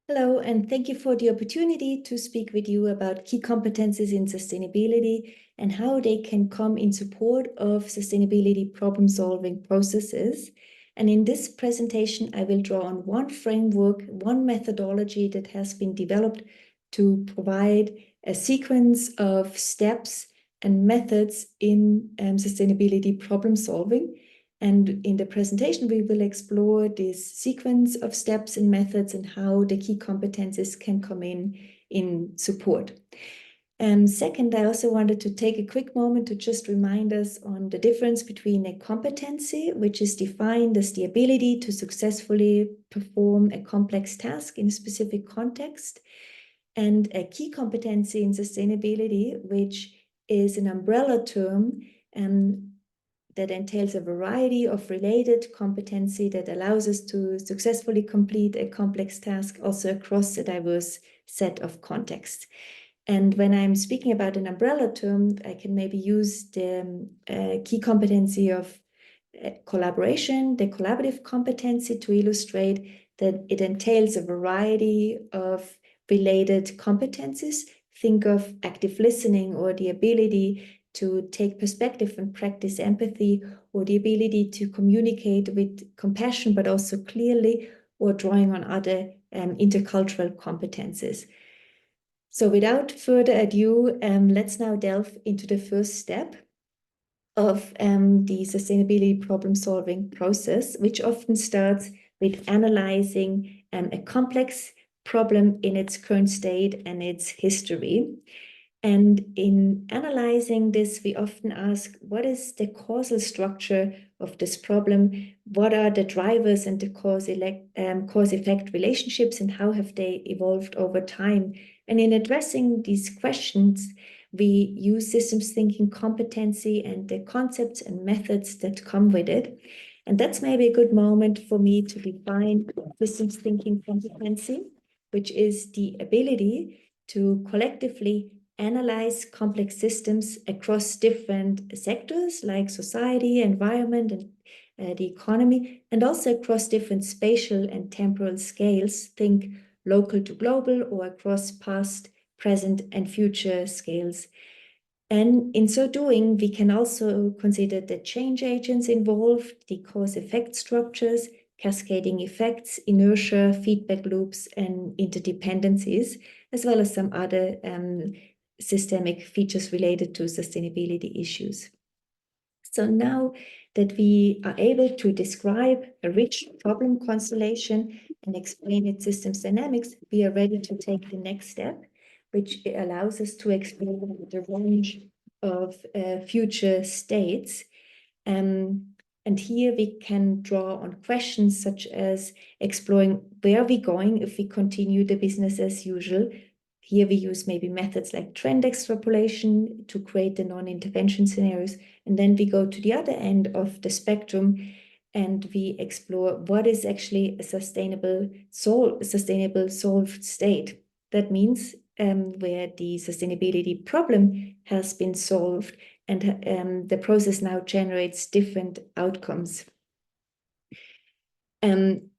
Hello, and thank you for the opportunity to speak with you about key competencies in sustainability and how they can come in support of sustainability problem-solving processes. And in this presentation, I will draw on one framework, one methodology that has been developed to provide a sequence of steps and methods in sustainability problem-solving. And in the presentation, we will explore this sequence of steps and methods and how the key competencies can come in support. Second, I also wanted to take a quick moment to just remind us on the difference between a competency, which is defined as the ability to successfully perform a complex task in a specific context, and a key competency in sustainability, which is an umbrella term that entails a variety of related competency that allows us to successfully complete a complex task also across a diverse set of contexts. And when I'm speaking about an umbrella term, I can maybe use the key competency of collaboration, the collaborative competency, to illustrate that it entails a variety of related competencies. Think of active listening, or the ability to take perspective and practice empathy, or the ability to communicate with compassion, but also clearly, or drawing on other intercultural competences. So without further ado, let's now delve into the first step of the sustainability problem-solving process, which often starts with analyzing a complex problem in its current state and its history. And in analyzing this, we often ask, what is the causal structure of this problem? What are the drivers and the cause-effect relationships, and how have they evolved over time? And in addressing these questions, we use systems thinking competency and the concepts and methods that come with it. And that's maybe a good moment for me to define systems thinking competency, which is the ability to collectively analyze complex systems across different sectors like society, environment, and the economy, and also across different spatial and temporal scales. Think local to global, or across past, present, and future scales. And in so doing, we can also consider the change agents involved, the cause-effect structures, cascading effects, inertia, feedback loops, and interdependencies, as well as some other systemic features related to sustainability issues. So now that we are able to describe a rich problem constellation and explain its systems dynamics, we are ready to take the next step, which allows us to explore the range of future states. And here we can draw on questions such as exploring where are we going if we continue the business as usual. Here we use maybe methods like trend extrapolation to create the non-intervention scenarios. And then we go to the other end of the spectrum and we explore what is actually a sustainable solved state. That means where the sustainability problem has been solved and the process now generates different outcomes. And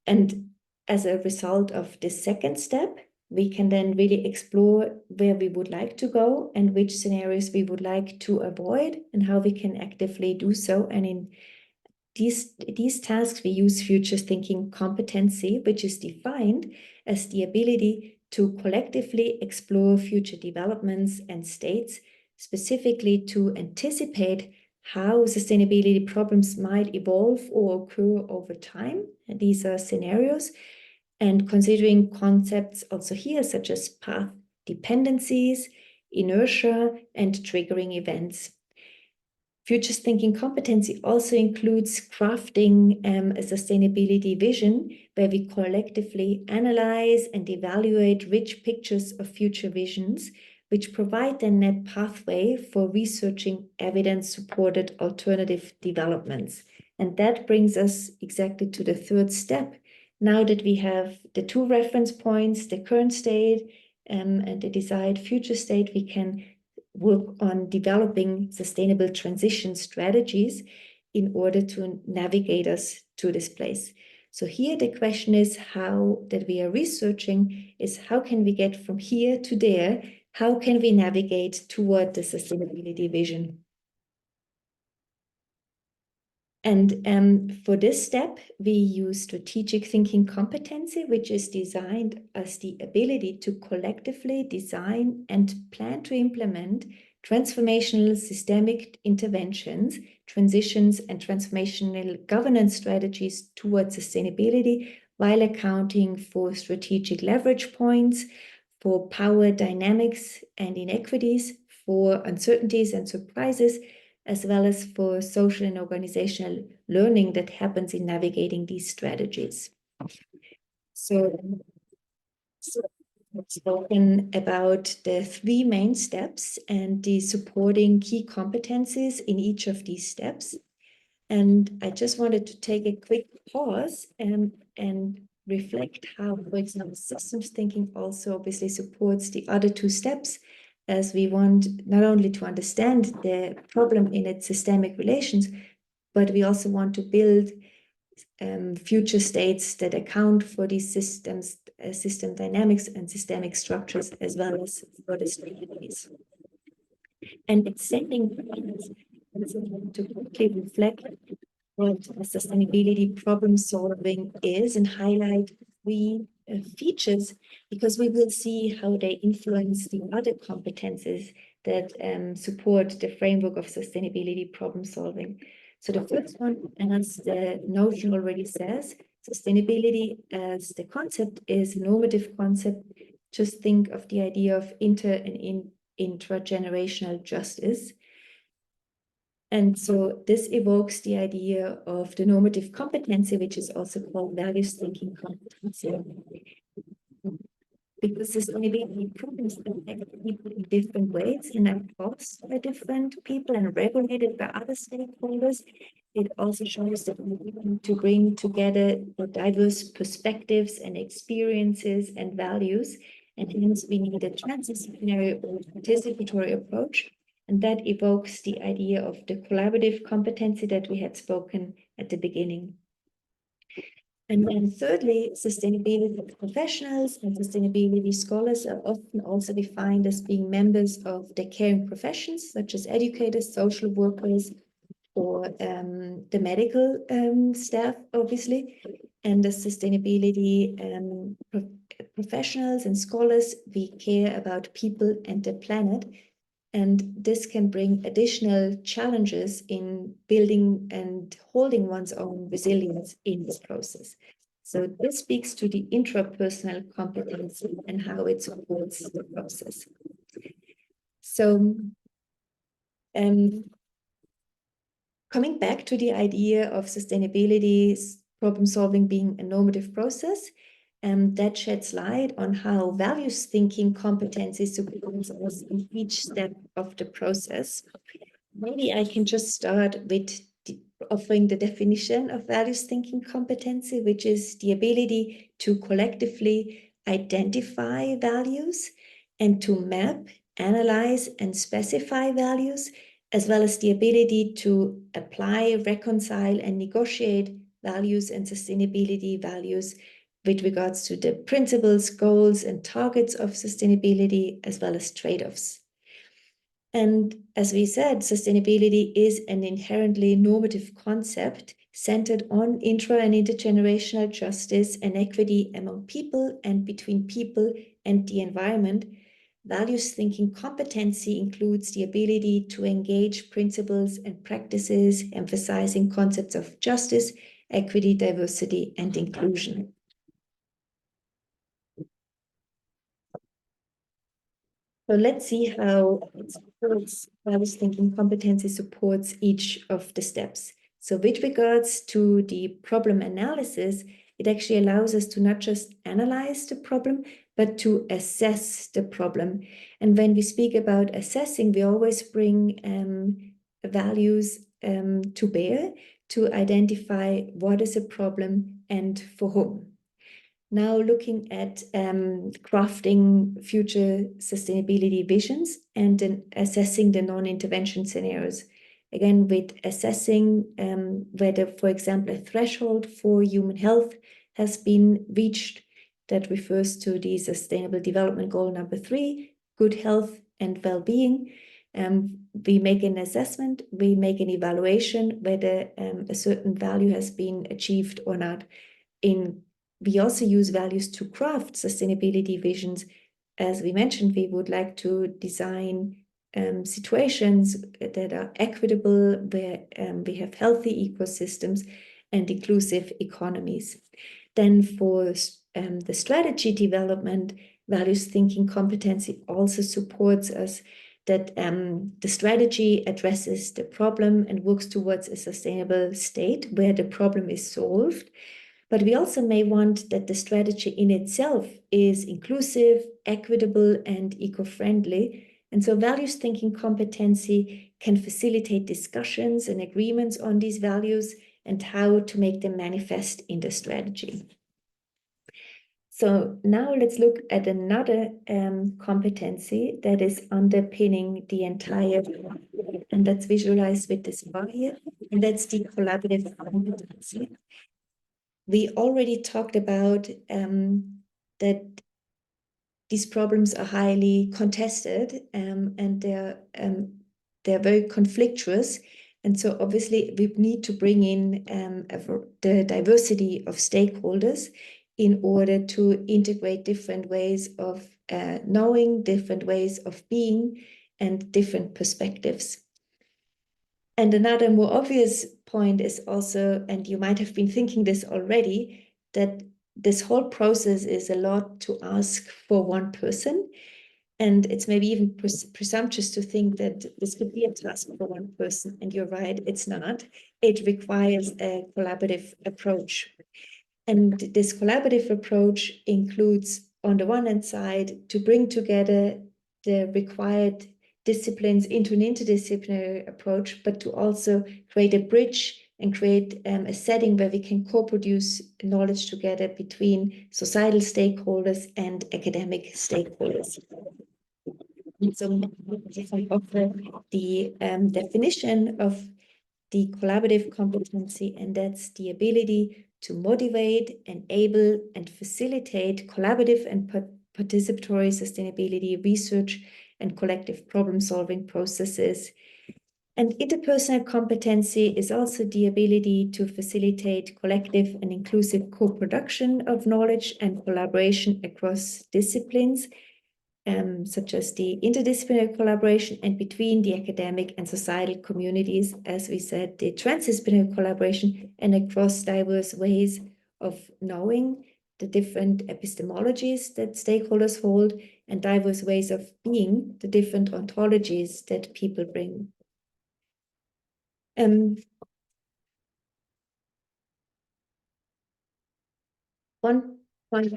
as a result of this second step, we can then really explore where we would like to go and which scenarios we would like to avoid and how we can actively do so. And in these tasks, we use future thinking competency, which is defined as the ability to collectively explore future developments and states, specifically to anticipate how sustainability problems might evolve or occur over time. And these are scenarios. And considering concepts also here, such as path dependencies, inertia, and triggering events. Futures thinking competency also includes crafting a sustainability vision, where we collectively analyze and evaluate rich pictures of future visions, which provide the net pathway for researching evidence-supported alternative developments. And that brings us exactly to the third step. Now that we have the two reference points, the current state and the desired future state, we can work on developing sustainable transition strategies in order to navigate us to this place. So here the question is how that we are researching is how can we get from here to there? How can we navigate toward the sustainability vision? And for this step, we use strategic thinking competency, which is designed as the ability to collectively design and plan to implement transformational systemic interventions, transitions, and transformational governance strategies towards sustainability while accounting for strategic leverage points, for power dynamics and inequities, for uncertainties and surprises, as well as for social and organizational learning that happens in navigating these strategies. So I've spoken about the three main steps and the supporting key competencies in each of these steps. And I just wanted to take a quick pause and reflect how, for example, systems thinking also obviously supports the other two steps, as we want not only to understand the problem in its systemic relations, but we also want to build future states that account for these systems, system dynamics and systemic structures, as well as for the strategies. And it's sending to quickly reflect what sustainability problem solving is and highlight three features, because we will see how they influence the other competences that support the framework of sustainability problem solving. So the first one, and as the notion already says, sustainability as the concept is a normative concept. Just think of the idea of intragenerational justice. And so this evokes the idea of the normative competency, which is also called values thinking competency. Because sustainability problems affect people in different ways and are caused by different people and regulated by other stakeholders. It also shows that we need to bring together the diverse perspectives and experiences and values, and hence we need a transdisciplinary or participatory approach. And that evokes the idea of the collaborative competency that we had spoken at the beginning. And then thirdly, sustainability professionals and sustainability scholars are often also defined as being members of the caring professions, such as educators, social workers, or the medical staff, obviously. And the sustainability professionals and scholars, we care about people and the planet. And this can bring additional challenges in building and holding one's own resilience in this process. So this speaks to the intrapersonal competency and how it supports the process. So coming back to the idea of sustainability problem solving being a normative process, that sheds light on how values thinking competencies support us in each step of the process. Maybe I can just start with offering the definition of values thinking competency, which is the ability to collectively identify values and to map, analyze, and specify values, as well as the ability to apply, reconcile, and negotiate values and sustainability values with regards to the principles, goals, and targets of sustainability, as well as trade-offs. And as we said, sustainability is an inherently normative concept centered on intra and intergenerational justice and equity among people and between people and the environment. Values thinking competency includes the ability to engage principles and practices emphasizing concepts of justice, equity, diversity, and inclusion. So let's see how values thinking competency supports each of the steps. So with regards to the problem analysis, it actually allows us to not just analyze the problem, but to assess the problem. And when we speak about assessing, we always bring values to bear to identify what is a problem and for whom. Now looking at crafting future sustainability visions and then assessing the non-intervention scenarios. again, with assessing whether, for example, a threshold for human health has been reached. That refers to the Sustainable Development Goal number 3, good health and well-being. We make an assessment, we make an evaluation whether a certain value has been achieved or not. We also use values to craft sustainability visions. As we mentioned, we would like to design situations that are equitable, where we have healthy ecosystems and inclusive economies. Then for the strategy development, values thinking competency also supports us that the strategy addresses the problem and works towards a sustainable state where the problem is solved. But we also may want that the strategy in itself is inclusive, equitable, and eco-friendly. And so values thinking competency can facilitate discussions and agreements on these values and how to make them manifest in the strategy. So now let's look at another competency that is underpinning the entire, and that's visualized with this bar here, and that's the collaborative competency. We already talked about that these problems are highly contested and they're very conflictuous. And so obviously we need to bring in the diversity of stakeholders in order to integrate different ways of knowing, different ways of being, and different perspectives. And another more obvious point is also, and you might have been thinking this already, that this whole process is a lot to ask for one person. And it's maybe even presumptuous to think that this could be a task for one person. And you're right, it's not. It requires a collaborative approach. And this collaborative approach includes, on the one hand side, to bring together the required disciplines into an interdisciplinary approach, but to also create a bridge and create a setting where we can co-produce knowledge together between societal stakeholders and academic stakeholders. So if I offer the definition of the collaborative competency, and that's the ability to motivate, enable, and facilitate collaborative and participatory sustainability research and collective problem-solving processes. And interpersonal competency is also the ability to facilitate collective and inclusive co-production of knowledge and collaboration across disciplines, such as the interdisciplinary collaboration and between the academic and societal communities, as we said, the transdisciplinary collaboration, and across diverse ways of knowing, the different epistemologies that stakeholders hold, and diverse ways of being, the different ontologies that people bring. One point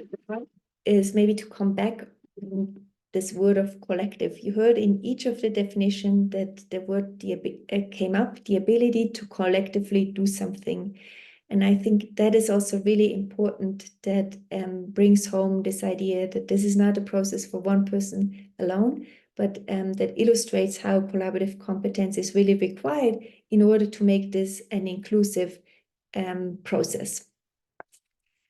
is maybe to come back on this word of collective. You heard in each of the definition that the word came up, the ability to collectively do something. And I think that is also really important, that brings home this idea that this is not a process for one person alone, but that illustrates how collaborative competence is really required in order to make this an inclusive process.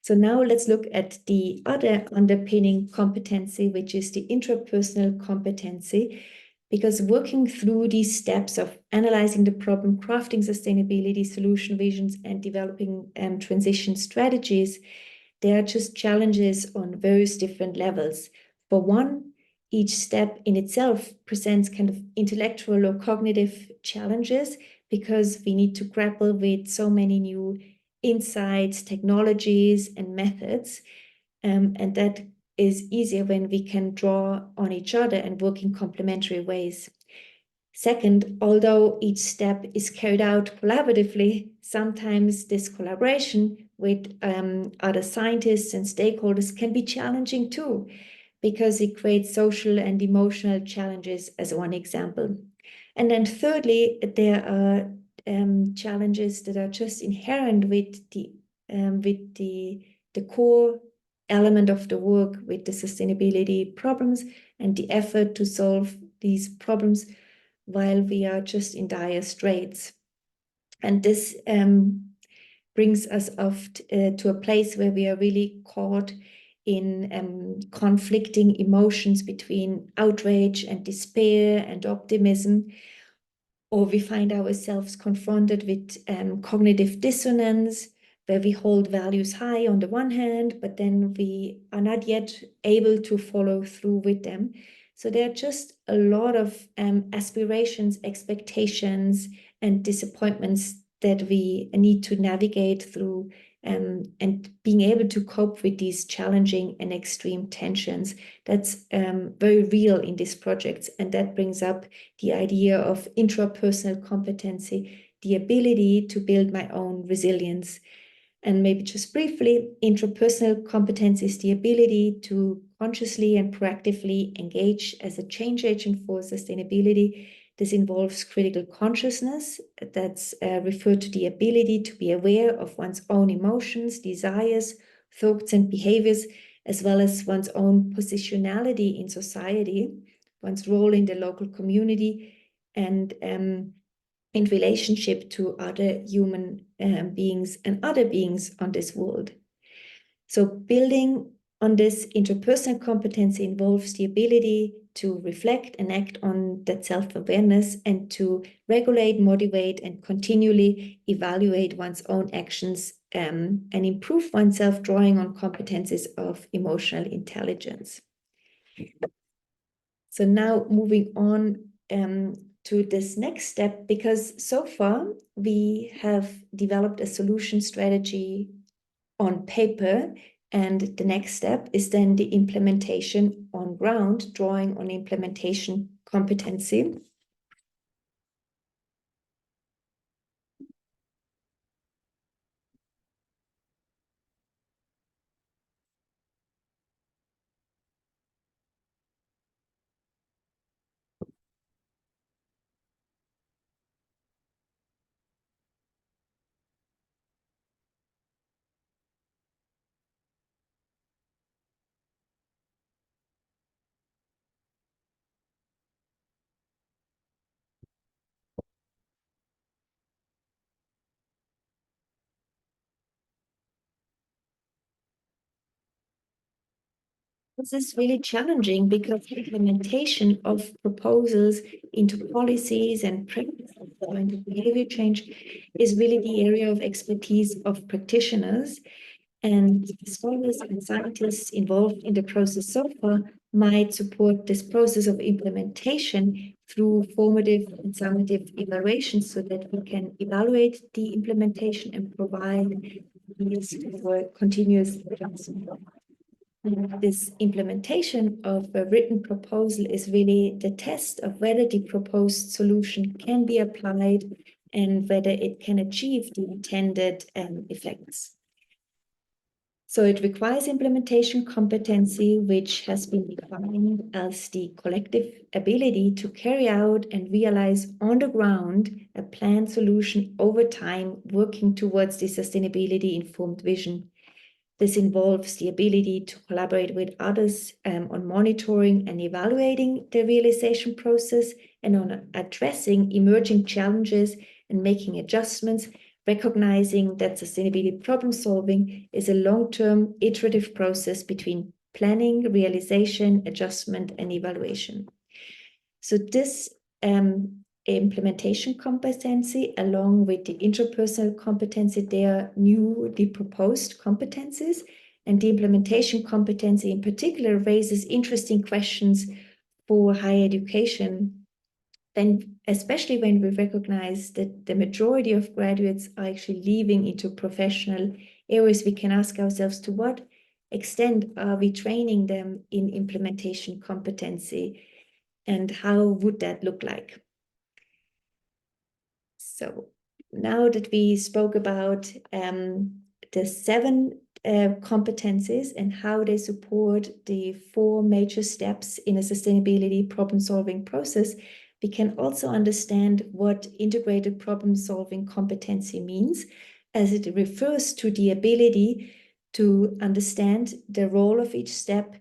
So now let's look at the other underpinning competency, which is the intrapersonal competency, because working through these steps of analyzing the problem, crafting sustainability solution visions, and developing transition strategies, there are just challenges on various different levels. For one, each step in itself presents kind of intellectual or cognitive challenges, because we need to grapple with so many new insights, technologies, and methods. And that is easier when we can draw on each other and work in complementary ways. Second, although each step is carried out collaboratively, sometimes this collaboration with other scientists and stakeholders can be challenging too, because it creates social and emotional challenges, as one example. And then thirdly, there are challenges that are just inherent with the core element of the work, with the sustainability problems and the effort to solve these problems, while we are just in dire straits. And this brings us oft to a place where we are really caught in conflicting emotions between outrage and despair and optimism, or we find ourselves confronted with cognitive dissonance, where we hold values high on the one hand, but then we are not yet able to follow through with them. So there are just a lot of aspirations, expectations, and disappointments that we need to navigate through, and being able to cope with these challenging and extreme tensions. That's very real in these projects, and that brings up the idea of intrapersonal competency, the ability to build my own resilience. And maybe just briefly, intrapersonal competence is the ability to consciously and proactively engage as a change agent for sustainability. This involves critical consciousness. That's referred to the ability to be aware of one's own emotions, desires, thoughts, and behaviors, as well as one's own positionality in society, one's role in the local community, and in relationship to other human beings and other beings on this world. So building on this interpersonal competency involves the ability to reflect and act on that self-awareness, and to regulate, motivate, and continually evaluate one's own actions, and improve oneself, drawing on competencies of emotional intelligence. So now moving on to this next step, because so far we have developed a solution strategy on paper, and the next step is then the implementation on ground, drawing on implementation competency. This is really challenging because implementation of proposals into policies and practices and behavior change is really the area of expertise of practitioners. And scholars and scientists involved in the process so far might support this process of implementation through formative and summative evaluations, so that we can evaluate the implementation and provide ideas for continuous adjustment. This implementation of a written proposal is really the test of whether the proposed solution can be applied and whether it can achieve the intended effects. So it requires implementation competency, which has been defined as the collective ability to carry out and realize on the ground a planned solution over time, working towards the sustainability-informed vision. This involves the ability to collaborate with others on monitoring and evaluating the realization process, and on addressing emerging challenges and making adjustments, recognizing that sustainability problem solving is a long-term iterative process between planning, realization, adjustment, and evaluation. So this implementation competency, along with the interpersonal competency, they are newly proposed competencies, and the implementation competency in particular raises interesting questions for higher education, and especially when we recognize that the majority of graduates are actually leaving into professional areas. We can ask ourselves, to what extent are we training them in implementation competency, and how would that look like? So now that we spoke about the 7 competencies and how they support the 4 major steps in a sustainability problem-solving process, we can also understand what integrated problem-solving competency means, as it refers to the ability to understand the role of each step,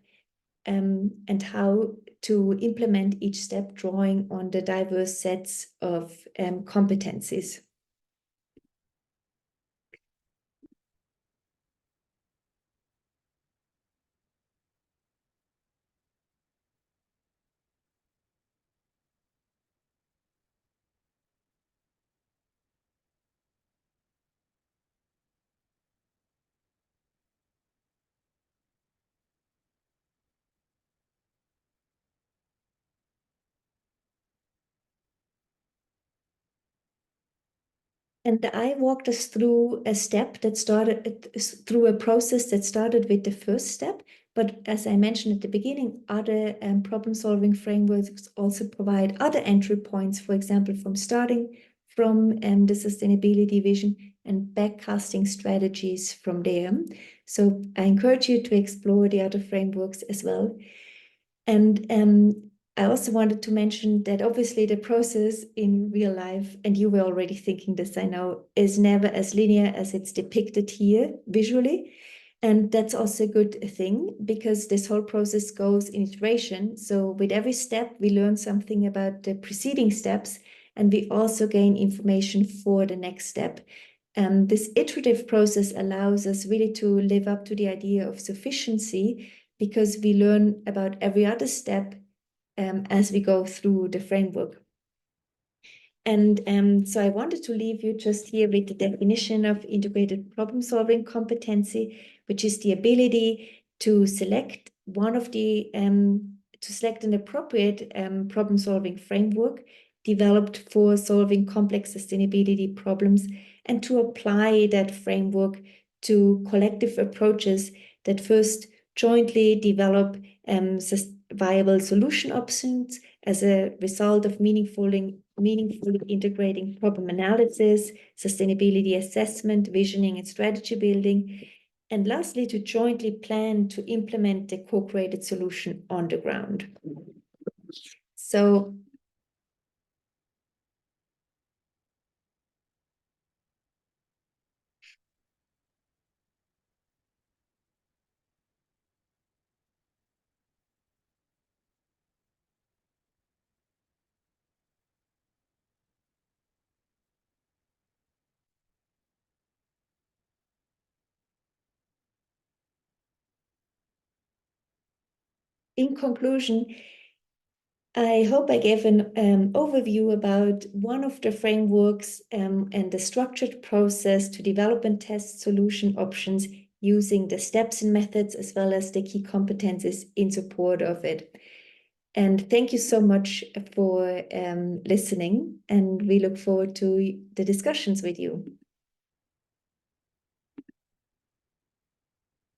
and how to implement each step, drawing on the diverse sets of competencies. And I walked us through a step that started through a process that started with the first step. But as I mentioned at the beginning, other problem-solving frameworks also provide other entry points, for example, from starting from the sustainability vision and backcasting strategies from there. So I encourage you to explore the other frameworks as well. And I also wanted to mention that obviously the process in real life, and you were already thinking this, I know, is never as linear as it's depicted here visually. And that's also a good thing because this whole process goes in iteration. So with every step, we learn something about the preceding steps, and we also gain information for the next step. This iterative process allows us really to live up to the idea of sufficiency because we learn about every other step as we go through the framework. And so I wanted to leave you just here with the definition of integrated problem-solving competency, which is the ability to select to select an appropriate problem-solving framework developed for solving complex sustainability problems and to apply that framework to collective approaches that first jointly develop viable solution options as a result of meaningfully integrating problem analysis, sustainability assessment, visioning, and strategy building. And lastly, to jointly plan to implement the co-created solution on the ground. So in conclusion, I hope I gave an overview about one of the frameworks and the structured process to develop and test solution options using the steps and methods as well as the key competencies in support of it. And thank you so much for listening, and we look forward to the discussions with you.